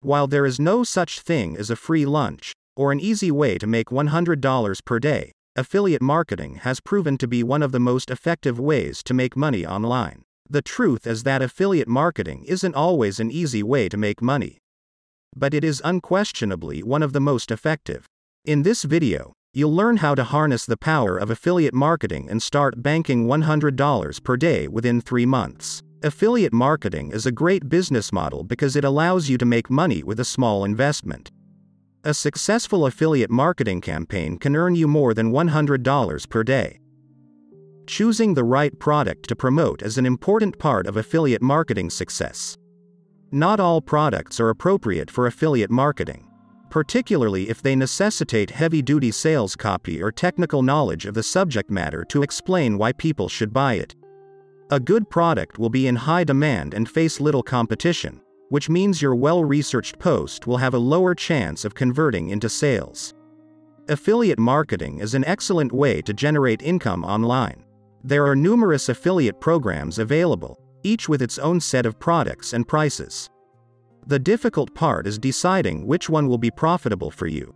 While there is no such thing as a free lunch, or an easy way to make $100 per day, affiliate marketing has proven to be one of the most effective ways to make money online. The truth is that affiliate marketing isn't always an easy way to make money. But it is unquestionably one of the most effective. In this video, you'll learn how to harness the power of affiliate marketing and start banking $100 per day within 3 months. Affiliate marketing is a great business model because it allows you to make money with a small investment. A successful affiliate marketing campaign can earn you more than $100 per day. Choosing the right product to promote is an important part of affiliate marketing success. Not all products are appropriate for affiliate marketing, particularly if they necessitate heavy-duty sales copy or technical knowledge of the subject matter to explain why people should buy it. A good product will be in high demand and face little competition, which means your well-researched post will have a lower chance of converting into sales. Affiliate marketing is an excellent way to generate income online. There are numerous affiliate programs available, each with its own set of products and prices. The difficult part is deciding which one will be profitable for you.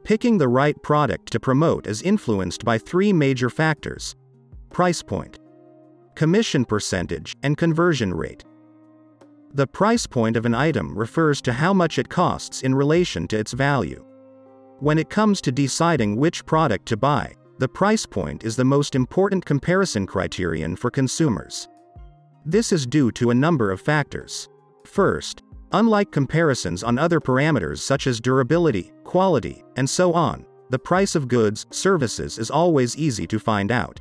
Picking the right product to promote is influenced by 3 major factors: price point, commission percentage, and conversion rate. The price point of an item refers to how much it costs in relation to its value. When it comes to deciding which product to buy, the price point is the most important comparison criterion for consumers. This is due to a number of factors. First, unlike comparisons on other parameters such as durability, quality, and so on, the price of goods, services is always easy to find out.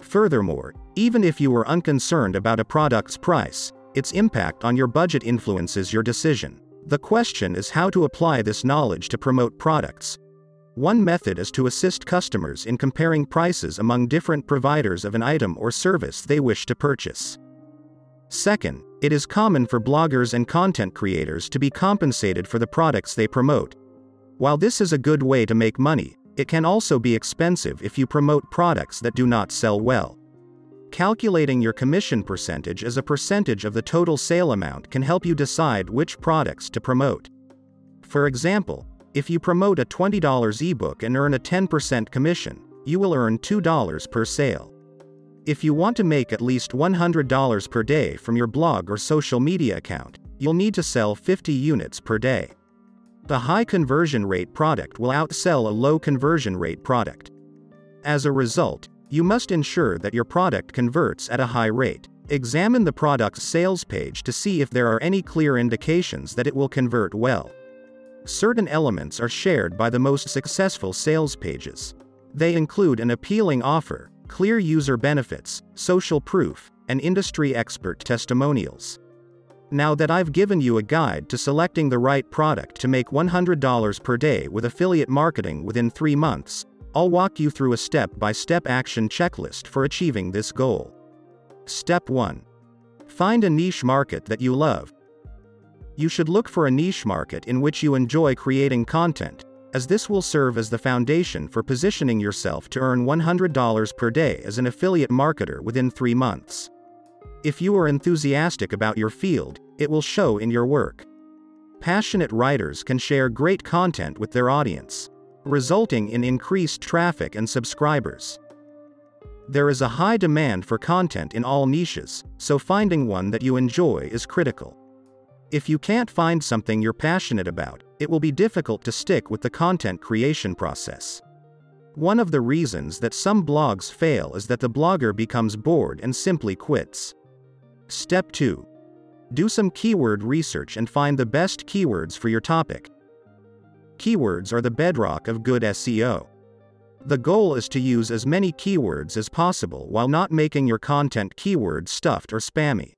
Furthermore, even if you are unconcerned about a product's price, its impact on your budget influences your decision. The question is how to apply this knowledge to promote products. One method is to assist customers in comparing prices among different providers of an item or service they wish to purchase. Second, it is common for bloggers and content creators to be compensated for the products they promote. While this is a good way to make money, it can also be expensive if you promote products that do not sell well. Calculating your commission percentage as a percentage of the total sale amount can help you decide which products to promote. For example, if you promote a $20 ebook and earn a 10% commission, you will earn $2 per sale. If you want to make at least $100 per day from your blog or social media account, you'll need to sell 50 units per day. The high conversion rate product will outsell a low conversion rate product. As a result, you must ensure that your product converts at a high rate. Examine the product's sales page to see if there are any clear indications that it will convert well. Certain elements are shared by the most successful sales pages. They include an appealing offer, clear user benefits, social proof, and industry expert testimonials. Now that I've given you a guide to selecting the right product to make $100 per day with affiliate marketing within 3 months, I'll walk you through a step-by-step action checklist for achieving this goal. Step 1. Find a niche market that you love. You should look for a niche market in which you enjoy creating content, as this will serve as the foundation for positioning yourself to earn $100 per day as an affiliate marketer within 3 months. If you are enthusiastic about your field, it will show in your work. Passionate writers can share great content with their audience, resulting in increased traffic and subscribers. There is a high demand for content in all niches, so finding one that you enjoy is critical. If you can't find something you're passionate about, it will be difficult to stick with the content creation process. One of the reasons that some blogs fail is that the blogger becomes bored and simply quits. Step 2. Do some keyword research and find the best keywords for your topic. Keywords are the bedrock of good SEO. The goal is to use as many keywords as possible while not making your content keyword stuffed or spammy.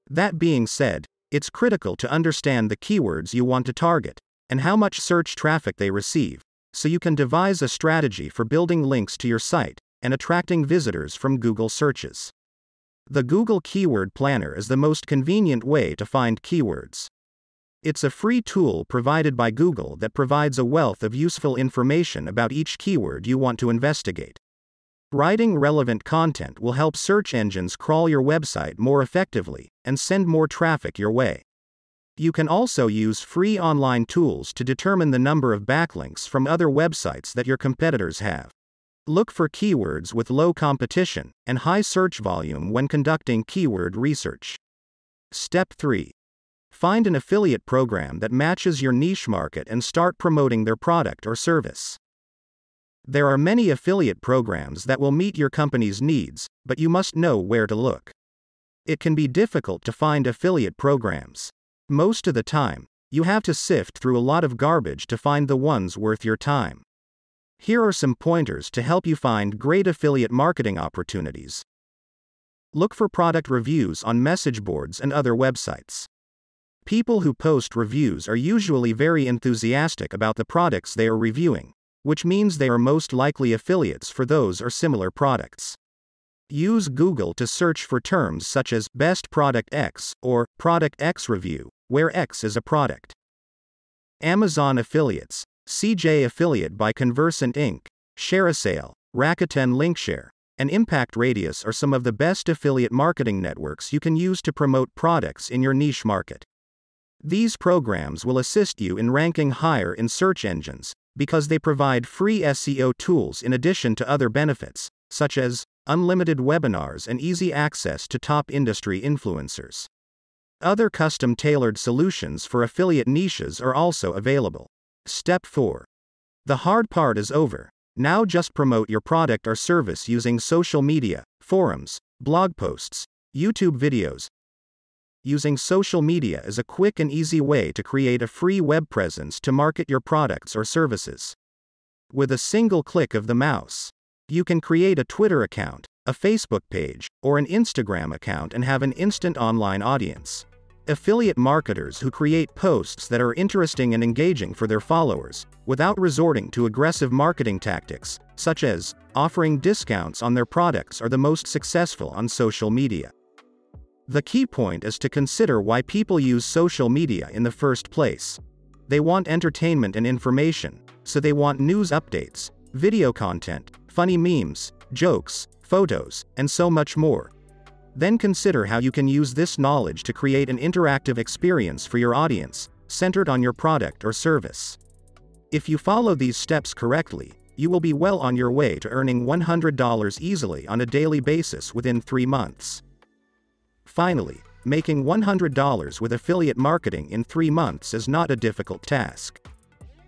That being said, it's critical to understand the keywords you want to target, and how much search traffic they receive, so you can devise a strategy for building links to your site, and attracting visitors from Google searches. The Google Keyword Planner is the most convenient way to find keywords. It's a free tool provided by Google that provides a wealth of useful information about each keyword you want to investigate. Writing relevant content will help search engines crawl your website more effectively, and send more traffic your way. You can also use free online tools to determine the number of backlinks from other websites that your competitors have. Look for keywords with low competition and high search volume when conducting keyword research. Step 3. Find an affiliate program that matches your niche market and start promoting their product or service. There are many affiliate programs that will meet your company's needs, but you must know where to look. It can be difficult to find affiliate programs. Most of the time, you have to sift through a lot of garbage to find the ones worth your time. Here are some pointers to help you find great affiliate marketing opportunities. Look for product reviews on message boards and other websites. People who post reviews are usually very enthusiastic about the products they are reviewing, which means they are most likely affiliates for those or similar products. Use Google to search for terms such as Best Product X or Product X Review, where X is a product. Amazon Affiliates, CJ Affiliate by Conversant Inc., ShareASale, Rakuten Linkshare, and Impact Radius are some of the best affiliate marketing networks you can use to promote products in your niche market. These programs will assist you in ranking higher in search engines, because they provide free SEO tools in addition to other benefits, such as unlimited webinars and easy access to top industry influencers. Other custom-tailored solutions for affiliate niches are also available. Step 4. The hard part is over. Now just promote your product or service using social media, forums, blog posts, YouTube videos. Using social media is a quick and easy way to create a free web presence to market your products or services. With a single click of the mouse, you can create a Twitter account, a Facebook page, or an Instagram account and have an instant online audience. Affiliate marketers who create posts that are interesting and engaging for their followers, without resorting to aggressive marketing tactics, such as offering discounts on their products, are the most successful on social media. The key point is to consider why people use social media in the first place. They want entertainment and information, so they want news updates, video content, funny memes, jokes, photos, and so much more. Then consider how you can use this knowledge to create an interactive experience for your audience, centered on your product or service. If you follow these steps correctly, you will be well on your way to earning $100 easily on a daily basis within 3 months. Finally, making $100 with affiliate marketing in 3 months is not a difficult task.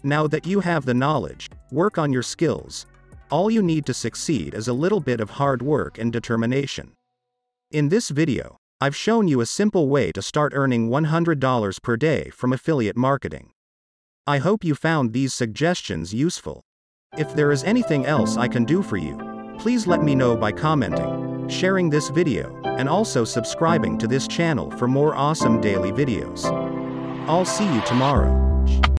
Now that you have the knowledge, work on your skills. All you need to succeed is a little bit of hard work and determination. In this video, I've shown you a simple way to start earning $100 per day from affiliate marketing. I hope you found these suggestions useful. If there is anything else I can do for you, please let me know by commenting, sharing this video, and also subscribing to this channel for more awesome daily videos. I'll see you tomorrow.